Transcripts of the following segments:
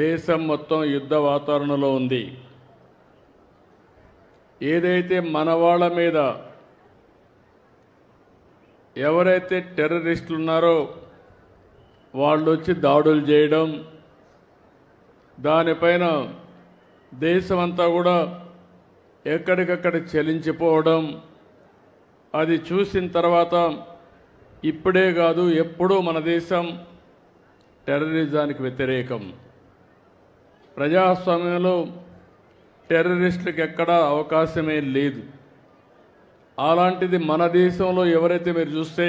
దేశం మొత్తం యుద్ధ వాతావరణంలో ఉంది. ఏదైతే మన వాళ్ళ మీద ఎవరైతే టెర్రరిస్టులు ఉన్నారో వాళ్ళు వచ్చి దాడులు చేయడం, దానిపైన దేశమంతా కూడా ఎక్కడికక్కడ చలించిపోవడం, అది చూసిన తర్వాత ఇప్పుడే కాదు ఎప్పుడూ మన దేశం టెర్రరిజానికి వ్యతిరేకం. ప్రజాస్వామ్యంలో టెర్రరిస్టులకు ఎక్కడా అవకాశమే లేదు. అలాంటిది మన దేశంలో ఎవరైతే మీరు చూస్తే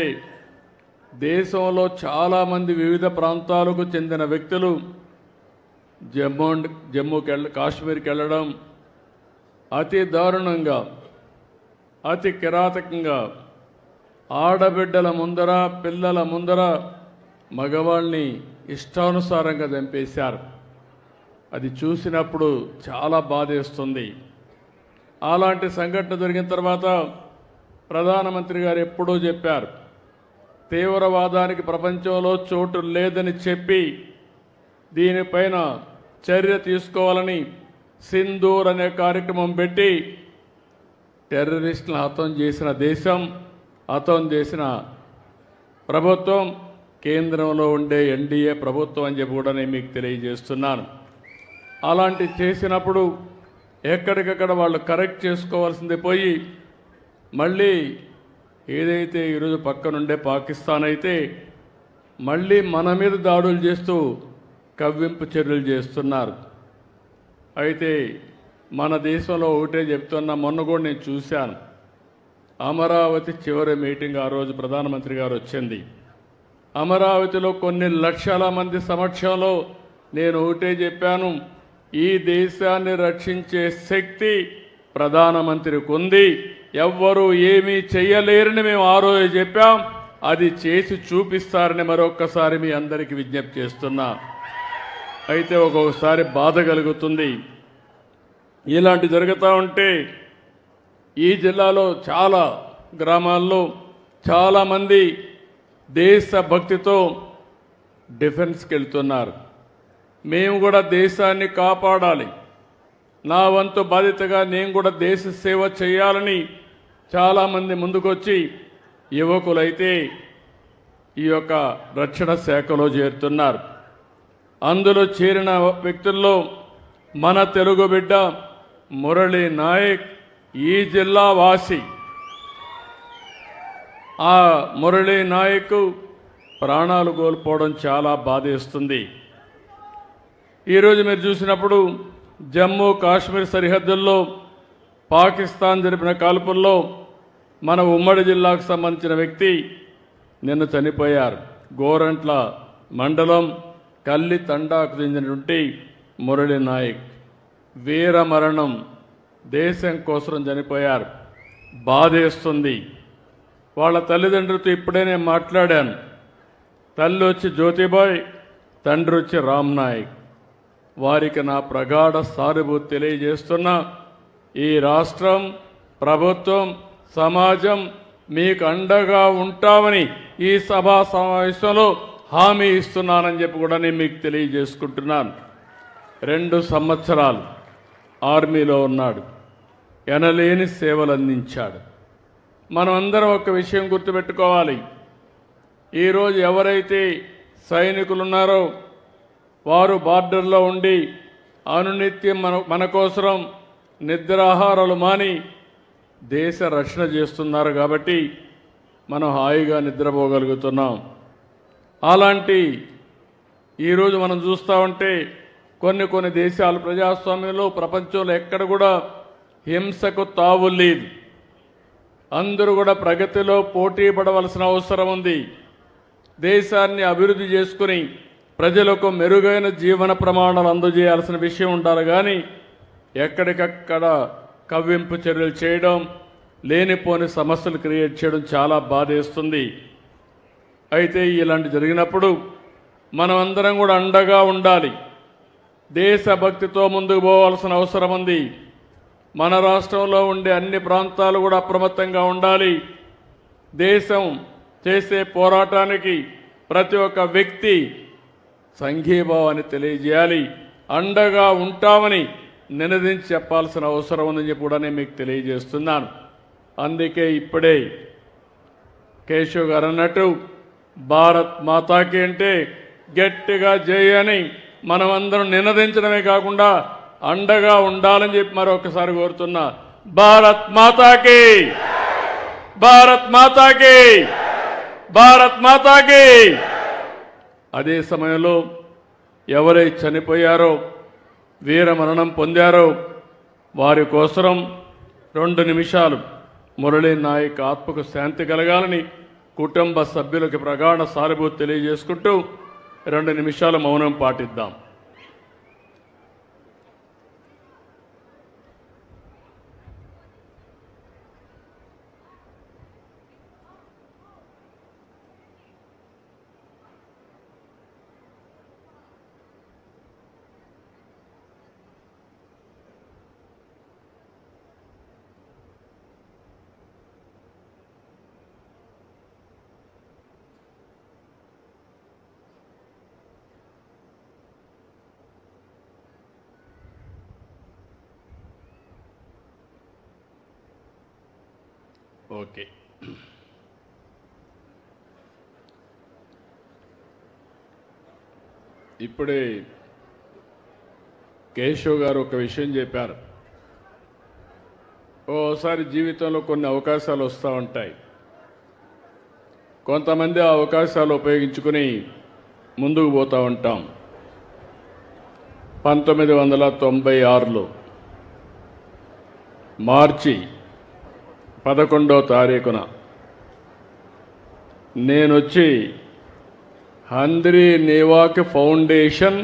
దేశంలో చాలామంది వివిధ ప్రాంతాలకు చెందిన వ్యక్తులు కాశ్మీర్కి వెళ్ళడం, అతి దారుణంగా అతి కిరాతకంగా ఆడబిడ్డల ముందర పిల్లల ముందర మగవాళ్ళని ఇష్టానుసారంగా చంపేశారు. అది చూసినప్పుడు చాలా బాధేస్తుంది. అలాంటి సంఘటన జరిగిన తర్వాత ప్రధానమంత్రి గారు ఎప్పుడూ చెప్పారు, తీవ్రవాదానికి ప్రపంచంలో చోటు లేదని చెప్పి దీనిపైన చర్య తీసుకోవాలని సింధూర్ అనే కార్యక్రమం పెట్టి టెర్రరిస్టులను హతం చేసిన దేశం, హతం చేసిన ప్రభుత్వం కేంద్రంలో ఉండే ఎన్డీఏ ప్రభుత్వం అని చెప్పి కూడా నేను మీకు తెలియజేస్తున్నాను. అలాంటి చేసినప్పుడు ఎక్కడికక్కడ వాళ్ళు కరెక్ట్ చేసుకోవాల్సింది పోయి మళ్ళీ ఏదైతే ఈరోజు పక్కనుండే పాకిస్తాన్ అయితే మళ్ళీ మన మీద దాడులు చేస్తూ కవ్వింపు చర్యలు చేస్తున్నారు. అయితే మన దేశంలో ఒకటే చెప్తున్నా, మొన్న కూడా నేను చూశాను, అమరావతి చివరి మీటింగ్ ఆ రోజు ప్రధానమంత్రి గారు వచ్చింది. అమరావతిలో కొన్ని లక్షల మంది సమక్షంలో నేను ఒకటే చెప్పాను, ఈ దేశాన్ని రక్షించే శక్తి ప్రధానమంత్రికి ఉంది, ఎవ్వరూ ఏమీ చెయ్యలేరని మేము ఆ రోజు చెప్పాం. అది చేసి చూపిస్తారని మరొక్కసారి మీ అందరికీ విజ్ఞప్తి చేస్తున్నా. అయితే ఒక్కొక్కసారి బాధ కలుగుతుంది. ఇలాంటి జరుగుతూ ఉంటే ఈ జిల్లాలో చాలా గ్రామాల్లో చాలామంది దేశభక్తితో డిఫెన్స్కి వెళ్తున్నారు. మేము కూడా దేశాన్ని కాపాడాలి, నా వంతు బాధ్యతగా నేను కూడా దేశ సేవ చేయాలని చాలామంది ముందుకొచ్చి యువకులైతే ఈ యొక్క రక్షణ శాఖలో చేరుతున్నారు. అందులో చేరిన వ్యక్తుల్లో మన తెలుగు బిడ్డ మురళీ నాయక్ ఈ జిల్లా వాసి. ఆ మురళీ నాయక్ ప్రాణాలు కోల్పోవడం చాలా బాధేస్తుంది. ఈరోజు మీరు చూసినప్పుడు జమ్మూ కాశ్మీర్ సరిహద్దుల్లో పాకిస్తాన్ జరిపిన కాల్పుల్లో మన ఉమ్మడి జిల్లాకు సంబంధించిన వ్యక్తి నిన్న చనిపోయారు. గోరంట్ల మండలం కల్లి తండాకు చెందినటువంటి మురళీ నాయక్ వీర మరణం, దేశం కోసం చనిపోయారు. బాధేస్తుంది. వాళ్ళ తల్లిదండ్రులతో ఇప్పుడే నేను మాట్లాడాను. తల్లి వచ్చి జ్యోతిబాయ్, తండ్రి వచ్చి రామ్ నాయక్. వారికి నా ప్రగాఢ సానుభూతి తెలియజేస్తున్నా. ఈ రాష్ట్రం, ప్రభుత్వం, సమాజం మీకు అండగా ఉంటామని ఈ సభా సమావేశంలో హామీ ఇస్తున్నానని చెప్పి కూడా నేను మీకు తెలియజేసుకుంటున్నాను. 2 సంవత్సరాలు ఆర్మీలో ఉన్నాడు, ఎనలేని సేవలు అందించాడు. మనం అందరం ఒక విషయం గుర్తుపెట్టుకోవాలి. ఈరోజు ఎవరైతే సైనికులు ఉన్నారో వారు బార్డర్లో ఉండి అనునిత్యం మన కోసం నిద్రాహారాలు మాని దేశ రక్షణ చేస్తున్నారు కాబట్టి మనం హాయిగా నిద్రపోగలుగుతున్నాం. అలాంటి ఈరోజు మనం చూస్తూ ఉంటే కొన్ని దేశాలు ప్రజాస్వామ్యంలో ప్రపంచంలో ఎక్కడ కూడా హింసకు తావు లేదు. అందరూ కూడా ప్రగతిలో పోటీ పడవలసిన అవసరం ఉంది. దేశాన్ని అభివృద్ధి చేసుకుని ప్రజలకు మెరుగైన జీవన ప్రమాణాలు అందజేయాల్సిన విషయం ఉండాలి. కానీ ఎక్కడికక్కడ కవ్వింపు చర్యలు చేయడం, లేనిపోని సమస్యలు క్రియేట్ చేయడం చాలా బాధేస్తుంది. అయితే ఇలాంటి జరిగినప్పుడు మనం అందరం కూడా అండగా ఉండాలి. దేశభక్తితో ముందుకు పోవాల్సిన అవసరం ఉంది. మన రాష్ట్రంలో ఉండే అన్ని ప్రాంతాలు కూడా అప్రమత్తంగా ఉండాలి. దేశం చేసే పోరాటానికి ప్రతి ఒక్క వ్యక్తి సంఘీభావాన్ని తెలియజేయాలి. అండగా ఉంటామని నినదించి చెప్పాల్సిన అవసరం ఉందని చెప్పి కూడా నేను మీకు తెలియజేస్తున్నాను. అందుకే ఇప్పుడే కేశవ్ గారు అన్నట్టు భారత్ మాతాకి అంటే గట్టిగా చేయని మనమందరం నినదించడమే కాకుండా అండగా ఉండాలని చెప్పి మరొకసారి కోరుతున్నా. భారత్ మాతాకి, భారత్ మాతాకి, భారత్ మాతాకి. అదే సమయంలో ఎవరైతే చనిపోయారో, వీరమరణం పొందారో వారి కోసం 2 నిమిషాలు మురళీ నాయక్ ఆత్మకు శాంతి కలగాలని కుటుంబ సభ్యులకు ప్రగాఢ సానుభూతి తెలియజేసుకుంటూ 2 నిమిషాలు మౌనం పాటిద్దాం. ఓకే, ఇప్పుడే కేశవ్ గారు ఒక విషయం చెప్పారు. ఓసారి జీవితంలో కొన్ని అవకాశాలు వస్తూ ఉంటాయి. కొంతమంది ఆ అవకాశాలు ఉపయోగించుకుని ముందుకు పోతూ ఉంటాం. 1996లో మార్చి 11వ తారీఖున నేనొచ్చి హంద్రీ నేవాక్ ఫౌండేషన్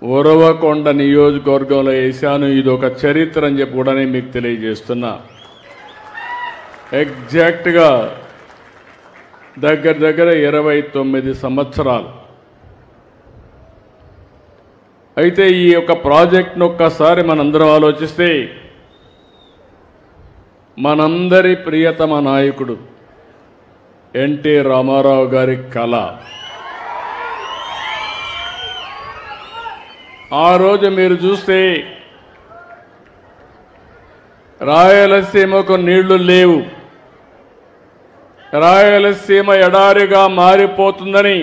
ఉరవకొండ నియోజకవర్గంలో వేశాను. ఇది ఒక చరిత్ర అని చెప్పి కూడా నేను మీకు తెలియజేస్తున్నా. ఎగ్జాక్ట్గా దగ్గర 29 సంవత్సరాలు. అయితే ఈ యొక్క ప్రాజెక్ట్ను ఒక్కసారి మనందరం ఆలోచిస్తే, మనందరి ప్రియతమ నాయకుడు ఎన్టీ రామారావు గారి కళ. ఆ రోజు మీరు చూస్తే రాయలసీమకు నీళ్లు లేవు, రాయలసీమ ఎడారిగా మారిపోతుందని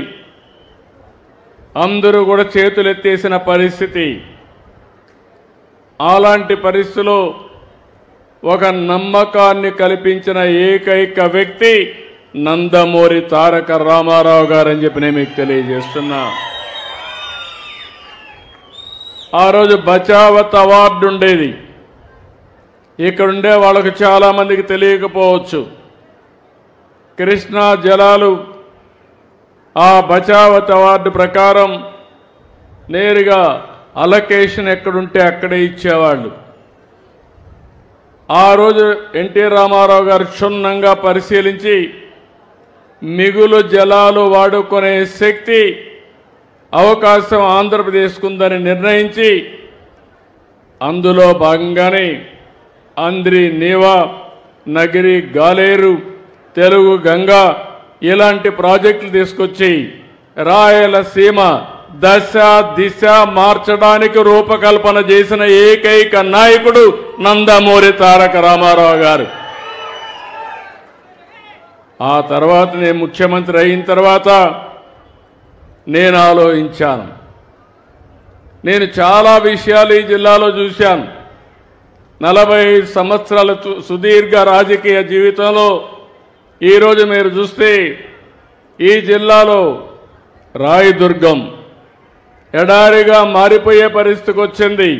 అందరూ కూడా చేతులెత్తేసిన పరిస్థితి. అలాంటి పరిస్థితిలో ఒక నమ్మకాన్ని కల్పించిన ఏకైక వ్యక్తి నందమూరి తారక రామారావు గారని చెప్పి నేను మీకు తెలియజేస్తున్నా. ఆ రోజు బచావత్ అవార్డు ఉండేది. ఇక్కడుండే వాళ్ళకు చాలామందికి తెలియకపోవచ్చు. కృష్ణా జలాలు ఆ బచావత్ అవార్డు ప్రకారం నేరుగా అలొకేషన్ ఎక్కడుంటే అక్కడే ఇచ్చేవాళ్ళు. ఆ రోజు ఎన్టీ రామారావు గారు క్షుణ్ణంగా పరిశీలించి మిగులు జలాలు వాడుకునే శక్తి అవకాశం ఆంధ్రప్రదేశ్కు ఉందని నిర్ణయించి అందులో భాగంగానే అంద్రి నీవా, నగిరి గాలేరు, తెలుగు గంగా ఇలాంటి ప్రాజెక్టులు తీసుకొచ్చి రాయలసీమ దశ దిశ మార్చడానికి రూపకల్పన చేసిన ఏకైక నాయకుడు నందమూరి తారక రామారావు గారు. ఆ తర్వాత నేను ముఖ్యమంత్రి అయిన తర్వాత నేను ఆలోచించాను. నేను చాలా విషయాలు ఈ జిల్లాలో చూశాను. 45 సంవత్సరాల సుదీర్ఘ రాజకీయ జీవితంలో ఈరోజు మీరు చూస్తే ఈ జిల్లాలో రాయదుర్గం ఎడారిగా మారిపోయే పరిస్థితికి వచ్చింది.